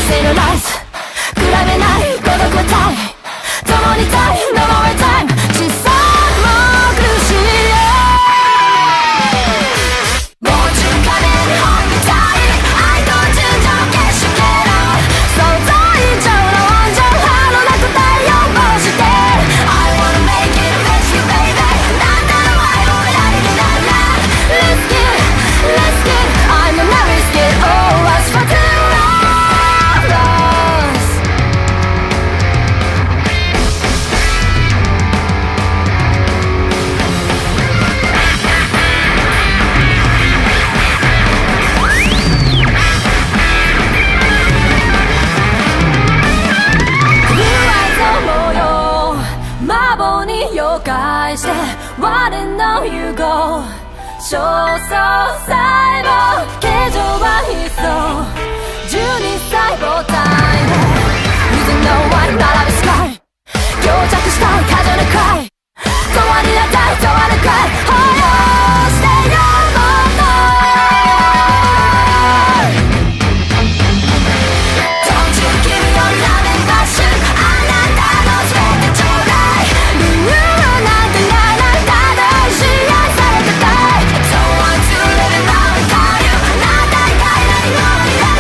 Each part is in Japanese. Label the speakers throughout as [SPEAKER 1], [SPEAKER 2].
[SPEAKER 1] せるライス比べない孤独はタイ共にタイ No more time 小さくも苦しいもう中華で日本みたい愛と純情消しけろ想像以上の温情波のなく太陽をして I wanna make it with you baby なんだろ愛を得られるなら Let's get Let's get I'm a nervous kid Oh what's for twoして我の融合焦燥細胞形状は一層12細胞体で Using no one 並びスカイ漂着したい過剰なクライ永遠になったい永遠なクライ抱擁してよもっと Don't you give me your love and passion あなたの全てちょうだい理由なんてないないただ支配されてたい Don't want to live it now without you なんだいかいないのに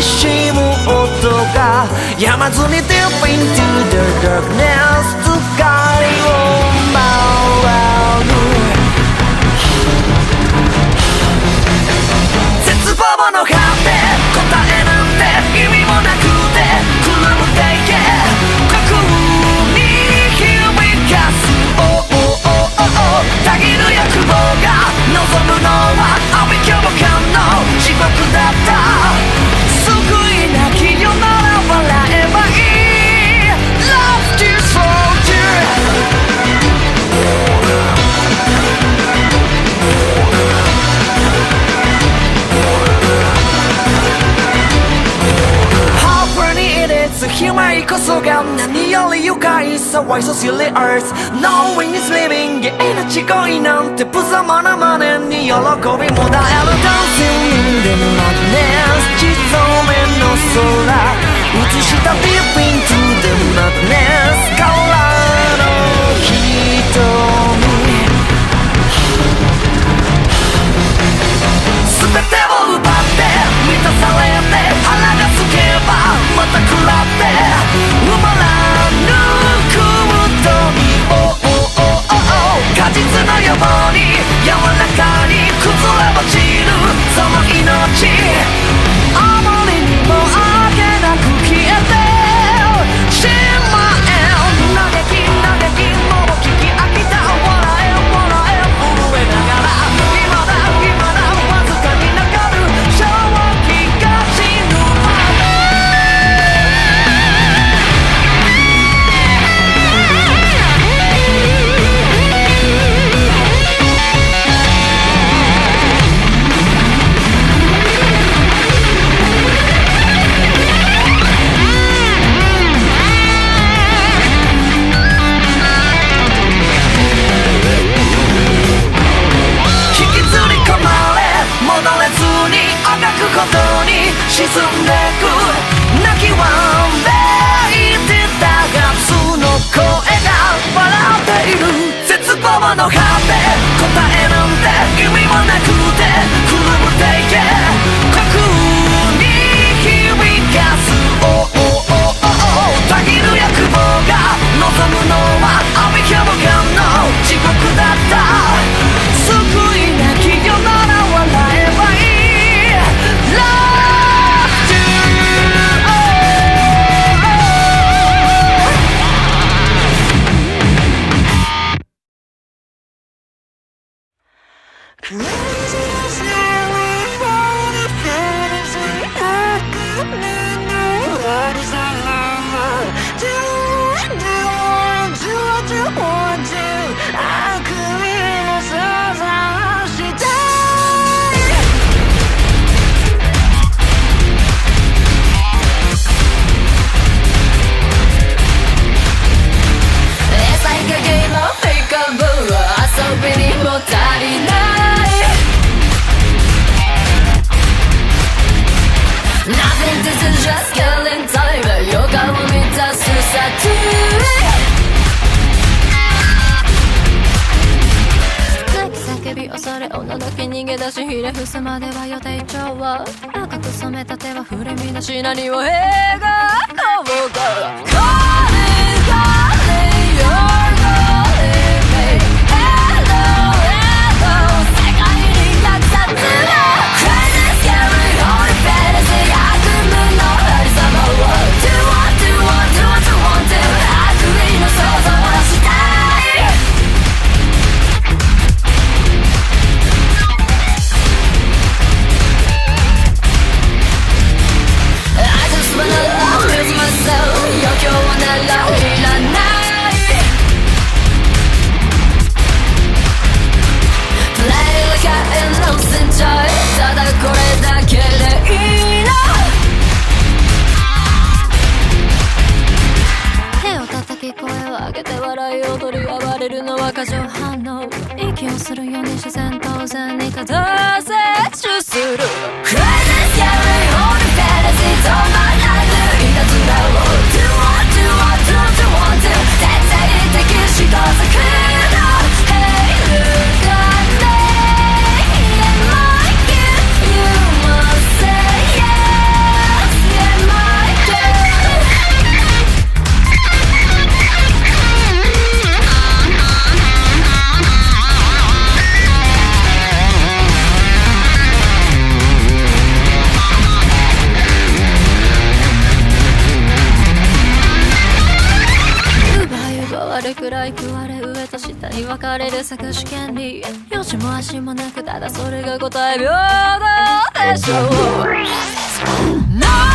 [SPEAKER 2] しむ音がやまずに Deep into the darkness 疲れを回る絶望の果て答えなんて意味もなくてくるむっていけ虚空に響かすたぎる欲望が望むのは阿鼻教官の地獄だった救いなき世なら笑えばいい Love to soldier 悲鳴こそが何より愉快さ Why so silly earth Knowing is living 命恋なんて無様な真似に喜びもだえる Dancing in the madness 地染めの空映した Deep into the madness からの瞳全てを奪って満たされて腹がつけばまた食らって埋まらぬ空洞に果実の予防に柔らかに崩れ落ちるその命あまりにもあけなく消えてしまえ嘆きもう聞き飽きた笑え震えながら今だわずかに流る正気が死ぬまでことに沈んでく泣きわめいてたがその声が笑っている絶望の果て答えなんて意味もなくてくるむっていけ虚空に響かすたぎる欲望が望むのは阿鼻教官の地獄だった救いなき世なら笑えばいい
[SPEAKER 1] 恐れおののき逃げ出しひれ伏すまでは予定調は赤く染めた手は振り乱し何を描こうか Calling, calling, you're calling me L.L.L 世界に落札の Crazy, scary, holy fantasy 悪夢のありさまを Do what, do what, do what you want to 悪意の想像をしたい余興ならいらないプレイが innocent joy ただこれだけでいいの手を叩き声を上げて笑い踊り暴れるのは過剰反応息をするように自然当然にただ摂取する Crazy scary holy fantasy 止まらぬいたずらを Do what do what do what you want to 絶対的しと作る Hey look at me Yeah like you You must say yes Yeah my girl が食われ上と下に分かれる探し権利よしも足もなくただそれが答え平等でしょう